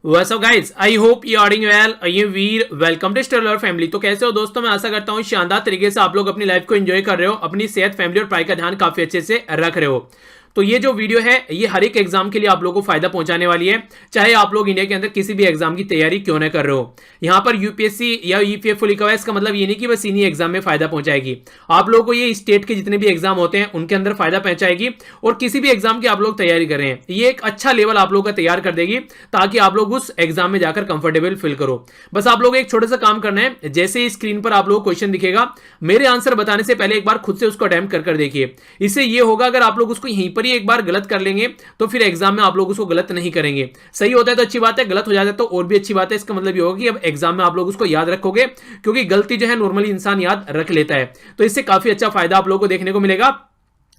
What's up guys? I hope you are doing well. I am Veer, welcome to Stellar family. तो कैसे हो दोस्तों? मैं आशा करता हूँ शानदार तरीके से आप लोग अपनी लाइफ को एंजॉय कर रहे हो, अपनी सेहत, फैमिली और पढ़ाई का ध्यान काफी अच्छे से रख रहे हो। तो ये जो वीडियो है ये हर एक एग्जाम के लिए आप लोगों को फायदा पहुंचाने वाली है, चाहे आप लोग इंडिया के अंदर किसी भी एग्जाम की तैयारी क्यों ना कर रहे हो। यहाँ पर यूपीएससी या ईपीएफओ लिखा हुआ है, इसका मतलब ये नहीं कि बस इन्हीं एग्जाम में फायदा पहुंचाएगी। आप लोगों को ये स्टेट के जितने भी एग्जाम होते हैं उनके अंदर फायदा पहुंचाएगी, और किसी भी एग्जाम की आप लोग तैयारी कर रहे हैं ये एक अच्छा लेवल आप लोग का तैयार कर देगी, ताकि आप लोग उस एग्जाम में जाकर कंफर्टेबल फील करो। बस आप लोग एक छोटा सा काम करना है, जैसे ही स्क्रीन पर आप लोग क्वेश्चन दिखेगा, मेरे आंसर बताने से पहले एक बार खुद से उसको अटेम्प्ट कर देखिए। इससे ये होगा, अगर आप लोग उसको यहीं पर ही एक बार गलत कर लेंगे तो फिर एग्जाम में आप लोग उसको गलत नहीं करेंगे। सही होता है तो अच्छी बात है, गलत हो जाता है तो और भी अच्छी बात है। इसका मतलब ये होगा कि अब एग्जाम में आप लोग उसको याद रखोगे, क्योंकि गलती जो है नॉर्मली इंसान याद रख लेता है। तो इससे काफी अच्छा फायदा आप लोगों को देखने को मिलेगा।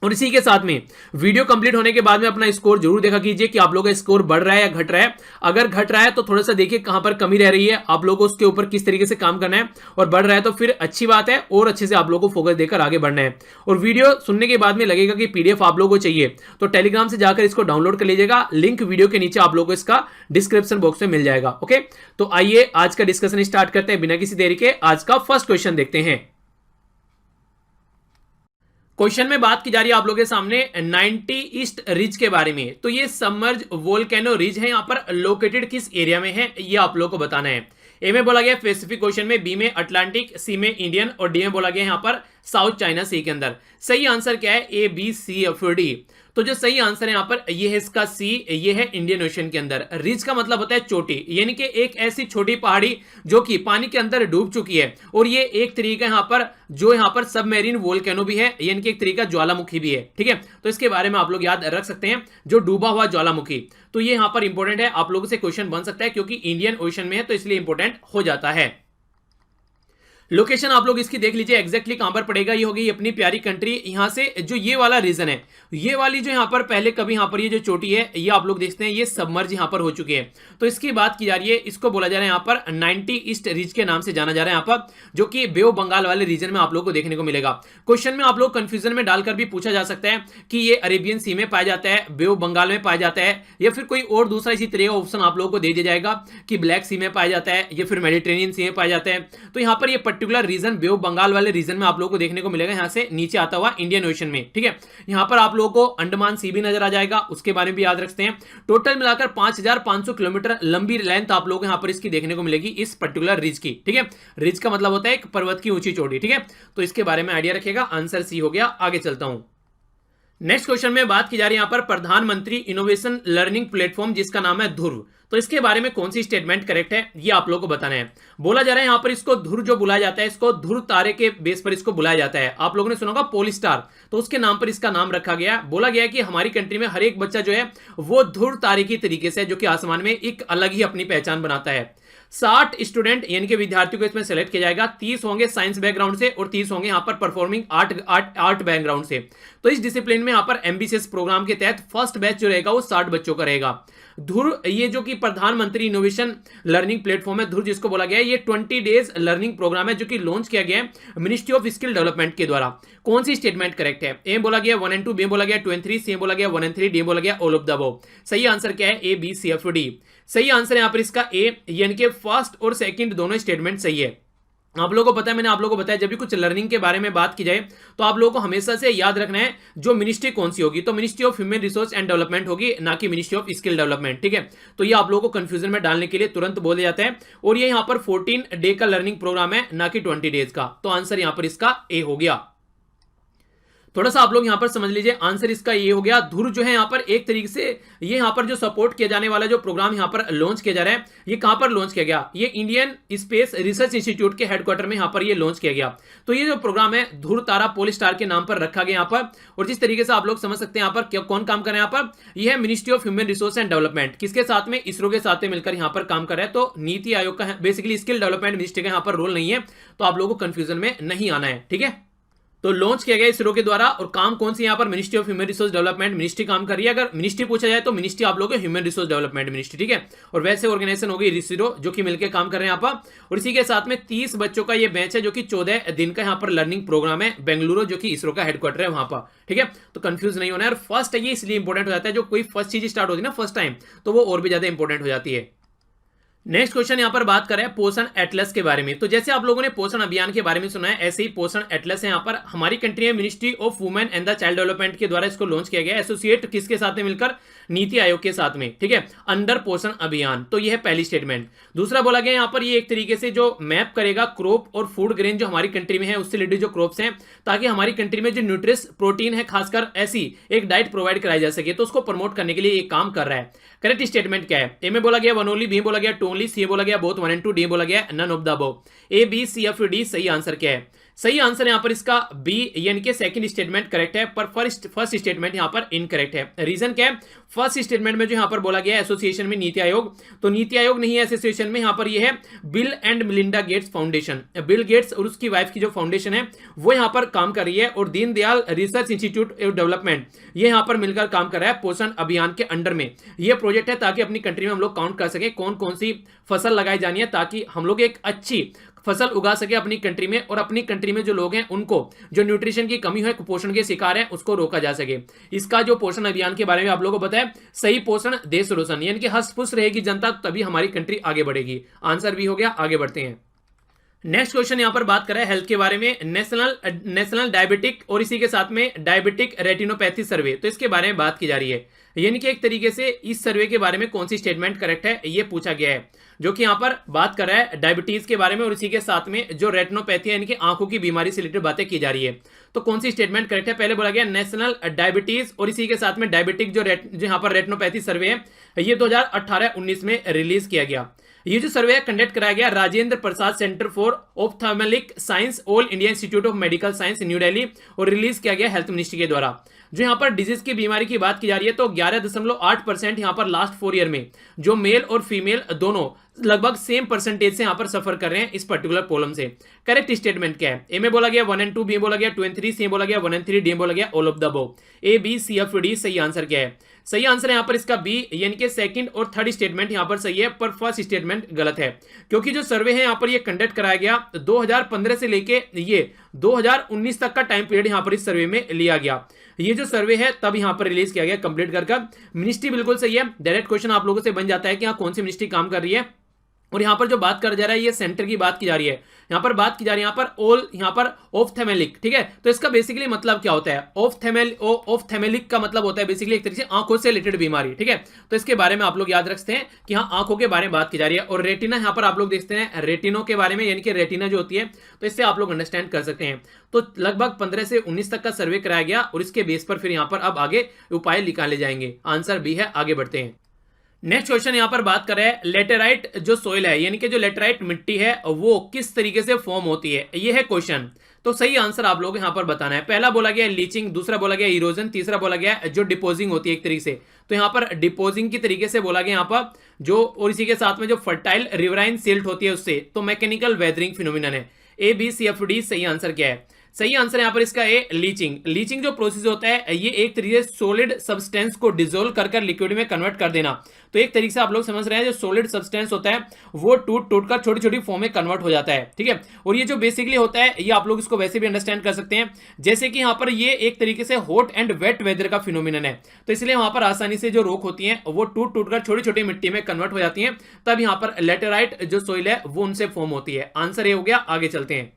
और इसी के साथ में वीडियो कंप्लीट होने के बाद में अपना स्कोर जरूर देखा कीजिए कि आप लोगों का स्कोर बढ़ रहा है या घट रहा है। अगर घट रहा है तो थोड़ा सा देखिए कहां पर कमी रह रही है, आप लोगों को उसके ऊपर किस तरीके से काम करना है, और बढ़ रहा है तो फिर अच्छी बात है, और अच्छे से आप लोगों को फोकस देकर आगे बढ़ना है। और वीडियो सुनने के बाद में लगेगा कि पीडीएफ आप लोगों को चाहिए तो टेलीग्राम से जाकर इसको डाउनलोड कर लीजिएगा, लिंक वीडियो के नीचे आप लोगों को इसका डिस्क्रिप्शन बॉक्स में मिल जाएगा। ओके, तो आइए आज का डिस्कशन स्टार्ट करते हैं बिना किसी देरी के। आज का फर्स्ट क्वेश्चन देखते हैं। क्वेश्चन में बात की जा रही है आप लोगों के सामने 90 ईस्ट रिज के बारे में। तो ये सबमर्ज वोल्केनो रिज है, यहां पर लोकेटेड किस एरिया में है ये आप लोगों को बताना है। ए में बोला गया पैसिफिक क्वेश्चन में, बी में अटलांटिक, सी में इंडियन, और डी में बोला गया यहां पर साउथ चाइना सी के अंदर। सही आंसर क्या है? ए बी सी या फिर डी? तो जो सही आंसर है यहां पर ये है इसका सी, ये है इंडियन ओशन के अंदर। रिज का मतलब होता है चोटी, यानी कि एक ऐसी छोटी पहाड़ी जो कि पानी के अंदर डूब चुकी है। और ये एक तरीका यहां पर जो यहां पर सबमेरीन वोल्केनो भी है, यानी कि एक तरीका ज्वालामुखी भी है। ठीक है, तो इसके बारे में आप लोग याद रख सकते हैं, जो डूबा हुआ ज्वालामुखी। तो ये यहां पर इंपॉर्टेंट है, आप लोगों से क्वेश्चन बन सकता है, क्योंकि इंडियन ओशन में है तो इसलिए इंपॉर्टेंट हो जाता है। लोकेशन आप लोग इसकी देख लीजिए एग्जैक्टली कहां पर पड़ेगा। ये होगी अपनी प्यारी कंट्री। यहां से जो ये वाला रीजन है, ये वाली जो यहां पर पहले कभी यहां पर ये जो चोटी है ये आप लोग देखते हैं ये सबमर्ज यहां पर हो चुकी है। तो इसकी बात की जा रही है, इसको बोला जा रहा है यहां पर 90 ईस्ट रिज के नाम से जाना जा रहा है यहां पर, जो कि बे ऑफ बंगाल वाले रीजन में आप लोग को देखने को मिलेगा। क्वेश्चन में आप लोग कंफ्यूजन में डालकर भी पूछा जा सकता है कि ये अरेबियन सी में पाया जाता है, बे ऑफ बंगाल में पाया जाता है, या फिर कोई और दूसरा इसी तरह का ऑप्शन आप लोगों को दे दिया जाएगा कि ब्लैक सी में पाया जाता है या फिर मेडिटेरेनियन सी में पाया जाता है। तो यहां पर ये particular region Bay of Bengal वाले रीजन में आप लोगों को देखने को मिलेगा, यहां से नीचे आता हुआ इंडियन ओशन में। ठीक है, यहां पर आप लोगों को अंडमान सी भी नजर आ जाएगा, उसके बारे में भी याद रखते हैं। टोटल मिलाकर 5500 किलोमीटर लंबी लेंथ आप लोगों को यहां पर इसकी देखने को मिलेगी, इस पर्टिकुलर रिज की। ठीक है, रिज का मतलब होता है एक पर्वत की ऊंची चोटी। ठीक है, तो इसके बारे में आइडिया रखेगा। आंसर सी हो गया। आगे चलता हूं। नेक्स्ट क्वेश्चन में बात की जा रही है यहां पर प्रधानमंत्री इनोवेशन लर्निंग प्लेटफॉर्म, जिसका नाम है ध्रुव। तो इसके बारे में कौन सी स्टेटमेंट करेक्ट है ये आप लोगों को बताना है। बोला जा रहा है यहां पर इसको ध्रुव जो बुलाया जाता है, इसको ध्रुव तारे के बेस पर इसको बुलाया जाता है। आप लोगों ने सुना होगा पोल स्टार, तो उसके नाम पर इसका नाम रखा गया। बोला गया कि हमारी कंट्री में हर एक बच्चा जो है वो ध्रुव तारे की तरीके से, जो कि आसमान में एक अलग ही अपनी पहचान बनाता है। 60 स्टूडेंट यानी कि विद्यार्थियों को इसमें सेलेक्ट किया जाएगा। 30 होंगे साइंस बैकग्राउंड से और 30 होंगे यहां पर परफॉर्मिंग आर्ट बैकग्राउंड से। तो इस डिसिप्लिन में यहां पर एमबीसीएस प्रोग्राम के तहत फर्स्ट बैच जो रहेगा वो 60 बच्चों का रहेगा। ध्रुव ये जो कि प्रधानमंत्री इनोवेशन लर्निंग प्लेटफॉर्म है, ध्रुव जिसको बोला गया है, ये 20 डेज लर्निंग प्रोग्राम है जो कि लॉन्च किया गया है मिनिस्ट्री ऑफ स्किल डेवलपमेंट के द्वारा। कौन सी स्टेटमेंट करेक्ट है? ए बोला गया 1 एंड 2, बी बोला गया 2 एंड 3, सी बोला गया 1 एंड 3, डी बोला गया ऑल ऑफ द अबव। सही आंसर क्या है? A B C F D. सही आंसर यहां पर इसका ए, यानी कि फर्स्ट और सेकंड दोनों स्टेटमेंट सही है। आप लोगों को पता है, मैंने आप लोगों को बताया जब भी कुछ लर्निंग के बारे में बात की जाए तो आप लोगों को हमेशा से याद रखना है जो मिनिस्ट्री कौन सी होगी, तो ministry of human resource and development होगी, ना कि मिनिस्ट्री ऑफ स्किल डेवलपमेंट। ठीक है, तो ये आप लोगों को कंफ्यूजन में डालने के लिए तुरंत बोले जाता है। और ये यहां पर 14 डे का लर्निंग प्रोग्राम है, ना कि 20 डेज का। तो आंसर यहां पर इसका ए हो गया। थोड़ा सा आप लोग यहां पर समझ लीजिए, आंसर इसका ये हो गया। ध्रुव जो है यहां पर एक तरीके से ये यहां पर जो सपोर्ट किया जाने वाला जो प्रोग्राम यहां पर लॉन्च किया जा रहा है, ये कहां पर लॉन्च किया गया? ये इंडियन स्पेस रिसर्च इंस्टीट्यूट के हेडक्वार्टर में यहां पर ये लॉन्च किया गया। तो ये जो प्रोग्राम है ध्रुव तारा पोल स्टार के नाम पर रखा गया यहां पर। और जिस तरीके से आप लोग समझ सकते हैं यहां पर कौन काम कर रहे हैं यहां पर, यह है ministry of human resource and development, किसके साथ में? इसरो के साथ में मिलकर यहां पर काम कर रहा है। तो नीति आयोग का बेसिकली स्किल डेवलपमेंट मिनिस्ट्री का यहां पर रोल नहीं है, तो आप लोगों को कंफ्यूजन में नहीं आना है। ठीक है, तो लॉन्च किया गया इसरो के द्वारा। और काम कौन सी यहां पर? Ministry of human resource development ministry काम कर रही है। अगर मिनिस्ट्री पूछा जाए तो मिनिस्ट्री आप लोगों को ह्यूमन रिसोर्स डेवलपमेंट मिनिस्ट्री। ठीक है, और वैसे ऑर्गेनाइजेशन होगी इसरो, जो कि मिलकर काम कर रहे हैं यहां पर। और इसी के साथ में 30 बच्चों का ये बैच है, जो कि 14 दिन का यहां पर लर्निंग प्रोग्राम है बेंगलुरु, जो कि इसरो का हेडक्वार्टर है वहां पर। ठीक है, तो कंफ्यूज नहीं होना है। और फर्स्ट है ये इसलिए इंपॉर्टेंट हो जाता है, जो कोई फर्स्ट चीज स्टार्ट होती है ना फर्स्ट टाइम, तो वो और भी ज्यादा इंपॉर्टेंट हो जाती है। नेक्स्ट क्वेश्चन यहाँ पर बात करें पोषण एटलस के बारे में। तो जैसे आप लोगों ने पोषण अभियान के बारे में सुना है, ऐसे ही पोषण एटलस है यहाँ पर हमारी कंट्री में ministry of women and the child development के द्वारा इसको लॉन्च किया गया, एसोसिएट किसके साथ में मिलकर, नीति आयोग के साथ में, ठीक है, अंडर पोषण अभियान। तो ये है पहली स्टेटमेंट। दूसरा बोला गया यहाँ पर ये एक तरीके से जो मैप करेगा क्रॉप और फूड ग्रेन जो हमारी कंट्री में है उससे रिलेटेड जो क्रॉप्स हैं, ताकि हमारी कंट्री में जो न्यूट्रिस प्रोटीन है खासकर ऐसी एक डाइट प्रोवाइड कराई जा सके, तो उसको प्रमोट करने के लिए ये काम कर रहा है। करेक्ट स्टेटमेंट क्या है? ए में बोला गया वन ओनली, बी बोला गया टू ओनली, सी बोला गया बोथ 1 and 2, डी बोला गया none of the above. A B C या फिर डी सही आंसर क्या है? सही आंसर यहां पर इसका बी यानी कि सेकंड स्टेटमेंट करेक्ट है, पर फर्स्ट स्टेटमेंट यहां पर इनकरेक्ट है। रीजन क्या है? फर्स्ट स्टेटमेंट में जो यहां पर बोला गया एसोसिएशन में नीति आयोग, तो नीति आयोग नहीं है एसोसिएशन में, यहां पर ये है bill and Melinda Gates foundation. Bill Gates और उसकी वाइफ की जो फाउंडेशन है वो यहां पर काम कर रही है, और Deendayal research institute of development ये यहां पर मिलकर काम कर रहा है पोषण अभियान के अंडर में। ये प्रोजेक्ट है ताकि अपनी कंट्री में हम लोग काउंट कर सके कौन कौन सी फसल लगाई जानी है, ताकि हम लोग एक अच्छी फसल उगा सके अपनी कंट्री में, और अपनी कंट्री में जो लोग हैं उनको जो न्यूट्रिशन की कमी है, कुपोषण के शिकार है, उसको रोका जा सके। इसका जो पोषण अभियान के बारे में आप लोगों को बताया, सही पोषण देश रोशन, यानी कि हंस फुस रहेगी जनता तभी हमारी कंट्री आगे बढ़ेगी। आंसर भी हो गया, आगे बढ़ते हैं। नेक्स्ट क्वेश्चन यहां पर बात करें हेल्थ के बारे में, नेशनल डायबिटिक और इसी के साथ में डायबिटिक रेटिनोपैथी सर्वे, तो इसके बारे में बात की जा रही है। यानी कि एक तरीके से इस सर्वे के बारे में कौन सी स्टेटमेंट करेक्ट है ये पूछा गया है, जो कि यहां पर बात कर रहा है डायबिटीज के बारे में, और इसी के साथ में जो रेटिनोपैथी यानी कि आंखों की बीमारी से रिलेटेड बातें की जा रही है। तो कौन सी स्टेटमेंट करेक्ट है? पहले बोला गया नेशनल डायबिटीज और इसी के साथ में डायबिटिक जो यहां पर रेटिनोपैथी सर्वे है, ये 2018-19 में रिलीज किया गया। ये जो सर्वे कंडक्ट कराया गया Rajendra Prasad centre for ophthalmic science All India Institute of Medical Science New Delhi, और रिलीज किया गया हेल्थ मिनिस्ट्री के द्वारा। जो यहाँ पर डिजीज की बीमारी की बात की जा रही है, तो 11.8% यहाँ पर लास्ट 4 ईयर में जो मेल और फीमेल दोनों लगभग सेम परसेंटेज से यहाँ पर सफर कर रहे हैं इस पर्टिकुलर प्रॉब्लम से। करेक्ट स्टेटमेंट क्या है? ए में बोला गया 1 and 2, बी बोला गया 2 and 3, सी बोला गया 1 and 3, डी बोला गया all of the above. A B C या फिर डी सही आंसर क्या है? सही आंसर यहाँ पर इसका बी यानी कि सेकंड और थर्ड स्टेटमेंट यहाँ पर सही है, पर फर्स्ट स्टेटमेंट गलत है, क्योंकि जो सर्वे है यहाँ पर ये कंडक्ट कराया गया 2015 से लेके ये 2019 तक का टाइम पीरियड यहाँ पर इस सर्वे में लिया गया। ये जो सर्वे है तब यहाँ पर रिलीज किया गया कंप्लीट कर। मिनिस्ट्री बिल्कुल सही है। डायरेक्ट क्वेश्चन आप लोगों से बन जाता है कि यहाँ कौन सी मिनिस्ट्री काम कर रही है, और यहाँ पर जो बात कर जा रहा है ये सेंटर की बात की जा रही है। यहाँ पर बात की जा रही है यहाँ पर ऑल, यहाँ पर ऑप्थेमेलिक, ठीक है। तो इसका बेसिकली मतलब क्या होता है? ऑप्थेमेलिक का मतलब होता है बेसिकली एक तरीके से आंखों से रिलेटेड बीमारी, ठीक है। तो इसके बारे में आप लोग याद रखते हैं कि हाँ आंखों के बारे में बात की जा रही है। और रेटिना यहाँ पर आप लोग देखते हैं रेटिनो के बारे में, यानी कि रेटिना जो होती है, तो इससे आप लोग अंडरस्टैंड कर सकते हैं। तो लगभग 15 से 19 तक का सर्वे कराया गया, और इसके बेस पर फिर यहाँ पर अब आगे उपाय निकाले जाएंगे। आंसर बी है, आगे बढ़ते हैं। नेक्स्ट क्वेश्चन यहां पर बात कर रहे हैं लेटेराइट जो सोइल है, यानी कि जो लेटेराइट मिट्टी है वो किस तरीके से फॉर्म होती है, ये है क्वेश्चन। तो सही आंसर आप लोग यहां पर बताना है। पहला बोला गया लीचिंग, दूसरा बोला गया इरोजन, तीसरा बोला गया जो डिपोजिंग होती है एक तरीके से। तो यहां पर डिपोजिंग की तरीके से बोला गया यहाँ पर जो, और इसी के साथ में जो फर्टाइल रिवराइन सिल्ट होती है उससे, तो मैकेनिकल वेदरिंग फिनोमिनन है। A B C F D सही आंसर क्या है? सही आंसर यहां पर इसका ए लीचिंग। लीचिंग जो प्रोसेस होता है ये एक तरीके से सॉलिड सब्सटेंस को डिसोल्व कर लिक्विड में कन्वर्ट कर देना। तो एक तरीके से आप लोग समझ रहे हैं जो सॉलिड सब्सटेंस होता है वो टूट कर छोटी छोटी फॉर्म में कन्वर्ट हो जाता है, ठीक है। और ये जो बेसिकली होता है ये आप लोग इसको वैसे भी अंडरस्टैंड कर सकते हैं जैसे कि यहाँ पर ये एक तरीके से हॉट एंड वेट वेदर का फिनोमिनन है। तो इसलिए वहां पर आसानी से जो रॉक होती है वो टूट कर छोटी छोटी मिट्टी में कन्वर्ट हो जाती है, तब यहाँ पर लेटेराइट जो सोइल है वो उनसे फॉर्म होती है। आंसर ये हो गया, आगे चलते हैं।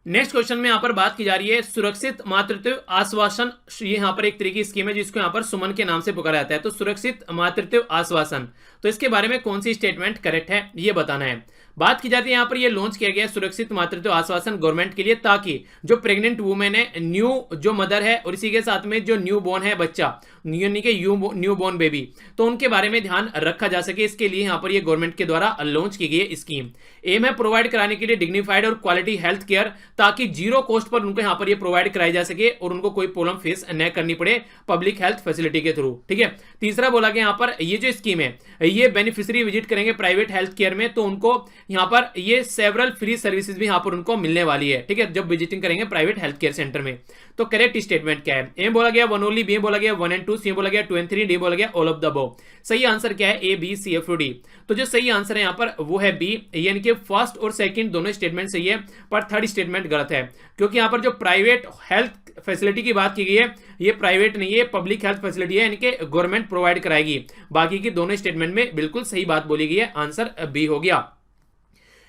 नेक्स्ट क्वेश्चन में यहां पर बात की जा रही है सुरक्षित मातृत्व आश्वासन। ये यहां पर एक तरीके की स्कीम है जिसको यहां पर सुमन के नाम से पुकारा जाता है। तो सुरक्षित मातृत्व आश्वासन, तो इसके बारे में कौन सी स्टेटमेंट करेक्ट है ये बताना है। बात की जाती है यहाँ पर ये लॉन्च किया गया सुरक्षित मातृत्व आश्वासन गवर्नमेंट के लिए, ताकि जो प्रेग्नेंट वुमेन है, न्यू जो मदर है, और इसी के साथ में जो न्यू बॉर्न है बच्चा, यानी कि न्यू बॉर्न बेबी, तो उनके बारे में ध्यान रखा जा सके। इसके लिए यहाँ पर ये गवर्नमेंट के द्वारा लॉन्च की गई स्कीम। एम है प्रोवाइड कराने के लिए डिग्निफाइड और क्वालिटी हेल्थ केयर, ताकि जीरो कॉस्ट पर उनको यहाँ पर ये प्रोवाइड कराई जा सके और उनको कोई प्रॉब्लम फेस न करनी पड़े पब्लिक हेल्थ फैसिलिटी के थ्रू, ठीक है। तीसरा बोला गया यहाँ पर ये जो स्कीम है ये बेनिफिशियरी विजिट करेंगे प्राइवेट हेल्थ केयर में, तो उनको यहाँ पर ये सेवरल फ्री सर्विसेज भी यहाँ पर उनको मिलने वाली है, ठीक है, जब विजिटिंग करेंगे प्राइवेट हेल्थ केयर सेंटर में। तो करेक्ट स्टेटमेंट क्या है? ए बोला गया 1 ओनली, बी बोला गया 1 and 2, सी बोला गया 2 and 3, डी बोला गया ऑल ऑफ द अबव। सही आंसर क्या है? A B C F D. तो जो सही आंसर है यहाँ पर वो है बी, यानी कि फर्स्ट और सेकंड दोनों स्टेटमेंट सही है, पर थर्ड स्टेटमेंट गलत है, क्योंकि यहाँ पर जो प्राइवेट हेल्थ फैसिलिटी की बात की गई है ये प्राइवेट नहीं है, पब्लिक हेल्थ फैसिलिटी है, यानी कि गवर्नमेंट प्रोवाइड कराएगी। बाकी की दोनों स्टेटमेंट में बिल्कुल सही बात बोली गई है, आंसर बी हो गया।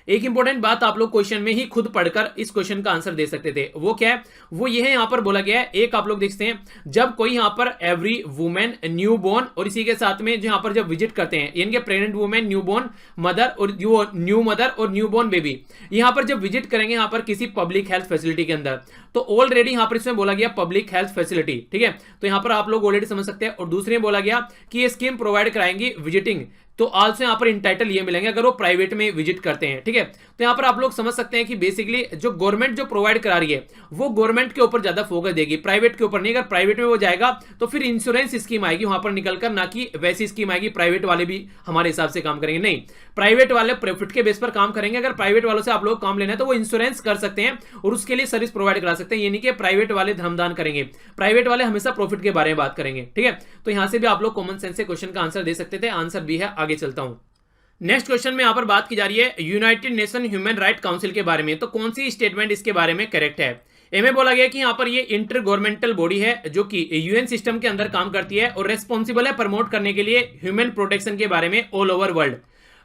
एक इंपॉर्टेंट बात आप लोग क्वेश्चन में ही खुद पढ़कर इस क्वेश्चन का आंसर दे सकते थे, वो क्या है? वो ये है, यहां पर बोला गया है, एक आप लोग देखते हैं, जब कोई यहां पर एवरी वुमेन न्यू बोर्न, और इसी के साथ में जो यहां पर जब विजिट करते हैं, यानी कि pregnant women, newborn mother और न्यू मदर और न्यू बोर्न बेबी, यहां पर जब विजिट करेंगे यहां पर किसी पब्लिक हेल्थ फैसिलिटी के अंदर, तो ऑलरेडी यहां पर इसमें बोला गया पब्लिक हेल्थ फैसिलिटी, ठीक है, तो यहां पर आप लोग ऑलरेडी समझ सकते हैं। और दूसरे में बोला गया कि ये स्कीम प्रोवाइड कराएंगी विजिटिंग, तो आल्सो यहां पर इंटाइटल ये मिलेंगे अगर वो प्राइवेट में विजिट करते हैं, ठीक है। तो यहां पर आप लोग समझ सकते हैं कि बेसिकली जो गवर्नमेंट जो प्रोवाइड करा रही है वो गवर्नमेंट के ऊपर ज्यादा फोकस देगी, प्राइवेट के ऊपर नहीं। अगर प्राइवेट में वो जाएगा तो फिर इंश्योरेंस स्कीम आएगी वहां पर निकलकर, ना कि वैसी स्कीम आएगी प्राइवेट वाले भी हमारे हिसाब से काम करेंगे, नहीं, प्राइवेट वाले प्रॉफिट के बेस पर काम करेंगे। अगर प्राइवेट वालों से आप लोग काम लेना है तो वो इंश्योरेंस कर सकते हैं और उसके लिए सर्विस प्रोवाइड करा सकते हैं, यानी कि प्राइवेट वाले धर्मदान करेंगे, प्राइवेट वाले हमेशा प्रॉफिट के बारे में बात करेंगे, ठीक है। तो यहां से भी आप लोग कॉमन सेंस से क्वेश्चन का आंसर दे सकते थे, आंसर बी है। आगे चलता हूं, नेक्स्ट क्वेश्चन में यहां पर बात की जा रही है United nation human right council के बारे में, तो कौन सी स्टेटमेंट इसके बारे में करेक्ट है? ए में बोला गया कि यहां पर ये इंटर गवर्नमेंटल बॉडी है जो कि यूएन सिस्टम के अंदर काम करती है और रेस्पॉन्सिबल है प्रमोट करने के लिए ह्यूमन प्रोटेक्शन के बारे में ऑल ओवर वर्ल्ड।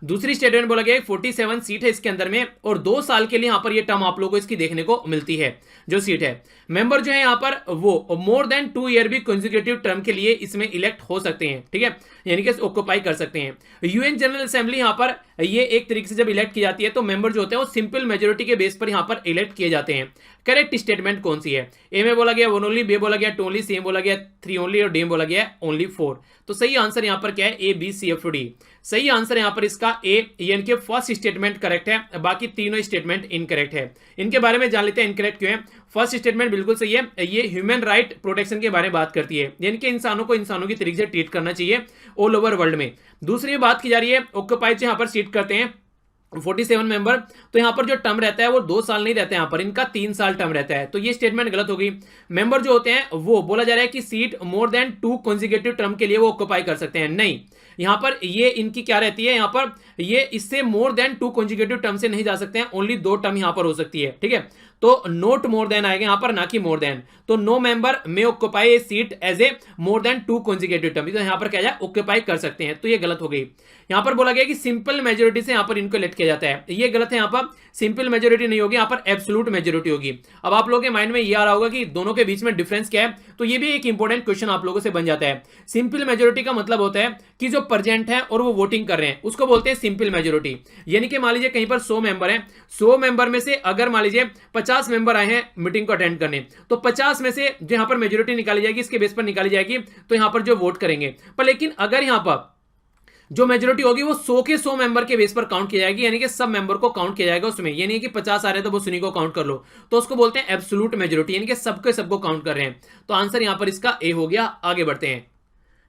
दूसरी स्टेटमेंट बोला गया 47 सीट है इसके अंदर में, और 2 साल के लिए यहां पर ये टर्म आप लोगों को इसकी देखने को मिलती है जो सीट है। मेंबर जो है यहां पर वो मोर देन 2 ईयर भी कंसेक्यूटिव टर्म के लिए इसमें इलेक्ट हो सकते हैं, ठीक है, यानी कि ऑक्यूपाई कर सकते हैं। यूएन जनरल असेंबली यहां पर ये एक तरीके से जब इलेक्ट की जाती है तो मेंबर जो होते हैं वो सिंपल मेजोरिटी के बेस पर यहां पर इलेक्ट किए जाते हैं। करेक्ट स्टेटमेंट कौन सी है? ए में बोला गया 1 ओनली, बी बोला गया 2 ओनली, सी में बोला गया 3 ओनली और डी में बोला गया ओनली 4। तो सही आंसर यहां पर क्या है? A B C F D. सही आंसर यहां पर इसका ए, यानी कि फर्स्ट स्टेटमेंट करेक्ट है, बाकी तीनों स्टेटमेंट इनकरेक्ट है। इनके बारे में जान लेते हैं इनकरेक्ट क्यों है। फर्स्ट स्टेटमेंट बिल्कुल सही है, ये ह्यूमन राइट प्रोटेक्शन के बारे में बात करती है, यानी कि इंसानों को इंसानों की तरीके से ट्रीट करना चाहिए ऑल ओवर वर्ल्ड में। दूसरी में बात की जा रही है ऑक्यूपाई यहां पर सीट करते हैं 47 मेंबर, तो यहां पर जो टर्म रहता है वो 2 साल नहीं रहता है, यहां पर इनका 3 साल टर्म रहता है, तो ये स्टेटमेंट गलत हो गई। मेंबर जो होते हैं वो बोला जा रहा है कि सीट मोर देन 2 कंसेक्यूटिव टर्म के लिए वो ऑक्यूपाई कर सकते हैं, नहीं, यहां पर ये इनकी क्या रहती है, यहां पर ये इससे मोर देन 2 कंसेक्यूटिव टर्म से नहीं जा सकते हैं, ओनली 2 टर्म यहां पर हो सकती है, ठीक है। तो नोट मोर देन आएगा यहां पर, ना कि मोर देन, तो नो मेंबर में occupy a seat as a more than 2 consecutive term, तो यहां पर क्या जाए ऑक्यूपाई कर सकते हैं, तो ये गलत हो गई। यहां पर बोला गया कि सिंपल मेजोरिटी से यहां पर इनको इलेक्ट किया जाता है, ये गलत है, यहां पर सिंपल मेजोरिटी नहीं होगी, यहां पर एब्सोल्यूट मेजोरिटी होगी। अब आप लोगों के माइंड में ये आ रहा होगा कि दोनों के बीच में डिफरेंस क्या है, तो ये भी एक इंपॉर्टेंट क्वेश्चन आप लोगों से बन जाता है। सिंपल मेजोरिटी का मतलब होता है कि जो प्रेजेंट है और वो वोटिंग कर रहे हैं उसको बोलते हैं सिंपल मेजोरिटी, यानी कि मान लीजिए कहीं पर 100 मेंबर हैं, 100 मेंबर में से अगर मान लीजिए 50 मेंबर आए हैं मीटिंग को अटेंड करने, तो 50 में से जो यहां पर मेजोरिटी निकाली जाएगी इसके बेस पर निकाली जाएगी, तो यहां पर जो वोट करेंगे, पर लेकिन अगर यहां पर जो मेजोरिटी होगी वो 100 के 100 मेंबर के बेस पर काउंट किया जाएगी, यानी कि सब मेंबर को काउंट किया जाएगा उसमें, ये नहीं कि 50 आ रहे हैं तो वो सुनी को काउंट कर लो, तो उसको बोलते हैं एब्सोल्यूट मेजोरिटी, यानी कि सबको काउंट कर रहे हैं। तो आंसर यहां पर इसका ए हो गया। आगे बढ़ते हैं,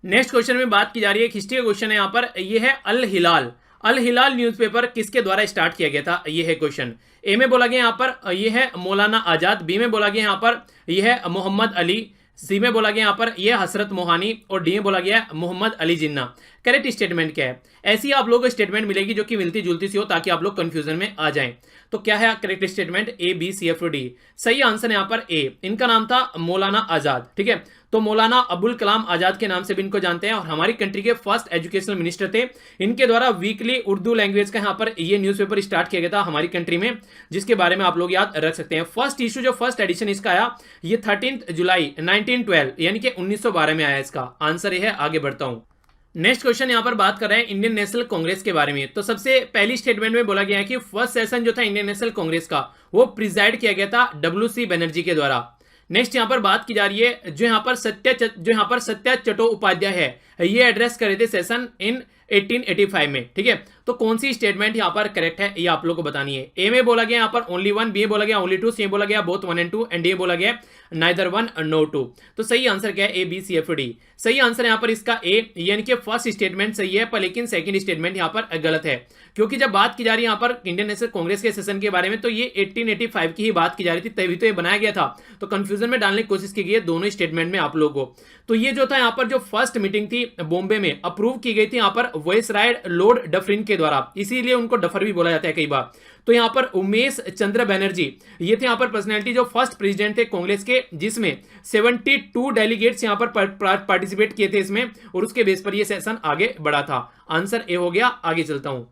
नेक्स्ट क्वेश्चन में बात की जा रही है, हिस्ट्री का क्वेश्चन है यहां पर, ये है अल हिलाल। अल हिलाल न्यूज़पेपर किसके द्वारा स्टार्ट किया गया था, ये है क्वेश्चन। ए में बोला गया यहां पर ये है मौलाना आजाद, बी में बोला गया यहां पर ये है मोहम्मद अली, सी में बोला गया यहां पर यह हसरत मोहानी, और डी में बोला गया मोहम्मद अली जिन्ना। करेक्ट स्टेटमेंट क्या है? ऐसी आप लोगों को स्टेटमेंट मिलेगी जो कि मिलती जुलती सी हो, ताकि आप लोग कंफ्यूजन में आ जाएं। तो क्या है correct statement? A B C F D. सही आंसर यहां पर ए, इनका नाम था मौलाना आजाद, ठीक है, तो मौलाना अबुल कलाम आजाद के नाम से भी इनको जानते हैं, और हमारी कंट्री के फर्स्ट एजुकेशनल मिनिस्टर थे। इनके द्वारा वीकली उर्दू लैंग्वेज का यहां पर ये न्यूज़पेपर स्टार्ट किया गया था हमारी कंट्री में, जिसके बारे में आप लोग याद रख सकते हैं। फर्स्ट इशू जो फर्स्ट एडिशन इसका आया ये 13 जुलाई 1912 यानी कि 1912 में आया, इसका आंसर ये है। आगे बढ़ता हूं, नेक्स्ट क्वेश्चन यहां पर बात कर रहे हैं इंडियन नेशनल कांग्रेस के बारे में। तो सबसे पहली स्टेटमेंट में बोला गया है कि फर्स्ट सेशन जो था इंडियन नेशनल कांग्रेस का वो प्रिजाइड किया गया था WC बनर्जी के द्वारा। नेक्स्ट यहां पर बात की जा रही है जो यहां पर सत्या चट्टोपाध्याय है, ये एड्रेस करे थे सेशन इन 1885 में, ठीक है। तो कौन सी स्टेटमेंट यहाँ पर करेक्ट है ये आप लोग को बतानी है। ए में बोला गया यहाँ पर ओनली वन, बी में बोला गया ओनली टू, सी में बोला गया both one and two, and D में बोला गया नाइदर वन नो टू। तो सही आंसर क्या है, A B C F D. सही आंसर यहाँ पर इसका ए, यानी कि फर्स्ट स्टेटमेंट सही है, पर लेकिन सेकंड स्टेटमेंट यहाँ पर गलत है। क्योंकि जब बात की जा रही है यहाँ पर इंडियन नेशनल कांग्रेस के सेशन के बारे में, तो ये 1885 की ही बात की जा रही थी, तभी तो ये बनाया गया था। तो कंफ्यूजन में डालने की कोशिश की गई है दोनों स्टेटमेंट में आप लोगों को। तो ये जो था यहाँ पर जो फर्स्ट मीटिंग थी बॉम्बे में, अप्रूव की गई थी यहाँ पर वाइसराय लॉर्ड डफरिन के द्वारा, इसीलिए उनको डफर भी बोला जाता है कई बार। तो यहाँ पर उमेश चंद्र बनर्जी ये थे यहाँ पर पर्सनैलिटी जो फर्स्ट प्रेसिडेंट थे कांग्रेस के, जिसमें 72 डेलीगेट्स यहाँ पर पार्टिसिपेट किए थे इसमें, और उसके बेस पर ये सेशन आगे बढ़ा था। आंसर ए हो गया। आगे चलता हूं।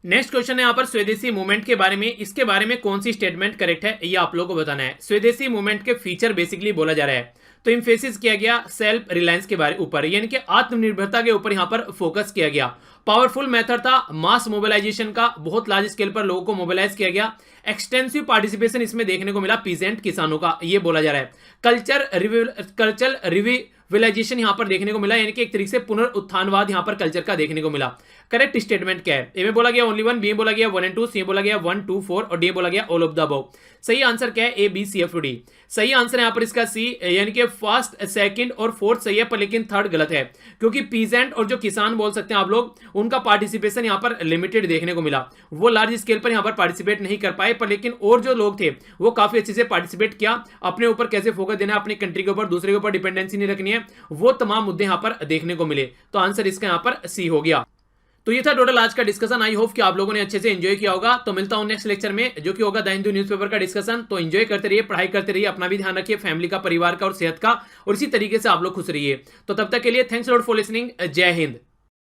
नेक्स्ट क्वेश्चन है यहाँ पर स्वदेशी मूवमेंट के बारे में। इसके बारे में कौन सी स्टेटमेंट करेक्ट है ये आप लोगों को बताना है। स्वदेशी मूवमेंट के फीचर बेसिकली बोला जा रहा है, तो इम्फेसिस किया गया सेल्फ रिलायंस के बारे ऊपर, यानी कि आत्मनिर्भरता के ऊपर यहाँ पर फोकस किया गया। पावरफुल मेथड था मास मोबिलाइजेशन का, बहुत लार्ज स्केल पर लोगों को मोबिलाइज किया गया। एक्सटेंसिव पार्टिसिपेशन इसमें देखने को मिला पीजेंट किसानों का, ये बोला जा रहा है। कल्चर रिविलाइजेशन यहाँ पर देखने को मिला, यानी कि एक तरीके से पुनरुत्थानवाद यहाँ पर कल्चर का देखने को मिला। करेक्ट स्टेटमेंट क्या है, ए में बोला गया ओनली वन, बी में बोला गया वन एंड टू, सी में बोला गया 1 2 4 और डी में बोला गया ऑल ऑफ द अबव। सही आंसर क्या है, A B C F D. सही आंसर यहाँ पर इसका सी, यानी कि फर्स्ट सेकंड और फोर्थ सही है, पर लेकिन थर्ड गलत है। क्योंकि पीजेंट और जो किसान बोल सकते हैं आप लोग, उनका पार्टिसिपेशन यहाँ पर लिमिटेड देखने को मिला, वो लार्ज स्केल पर यहाँ पर पार्टिसिपेट नहीं कर पाए, पर लेकिन और जो लोग थे वो काफी अच्छे से पार्टिसिपेट किया। अपने ऊपर कैसे फोकस देना है, अपनी कंट्री के ऊपर, दूसरे के ऊपर डिपेंडेंसी नहीं रखनी है, वो तमाम मुद्दे यहाँ पर देखने को मिले। तो आंसर इसका यहाँ पर सी हो गया। तो ये था टोटल आज का डिस्कशन। आई होप कि आप लोगों ने अच्छे से एंजॉय किया होगा। तो मिलता हूं नेक्स्ट लेक्चर में, जो कि होगा द हिंदू न्यूज़पेपर का डिस्कशन। तो एंजॉय करते रहिए, पढ़ाई करते रहिए, अपना भी ध्यान रखिए, फैमिली का, परिवार का और सेहत का, और इसी तरीके से आप लोग खुश रहिए। तो तब तक के लिए थैंक्स लॉट फॉर लिसनिंग। जय हिंद।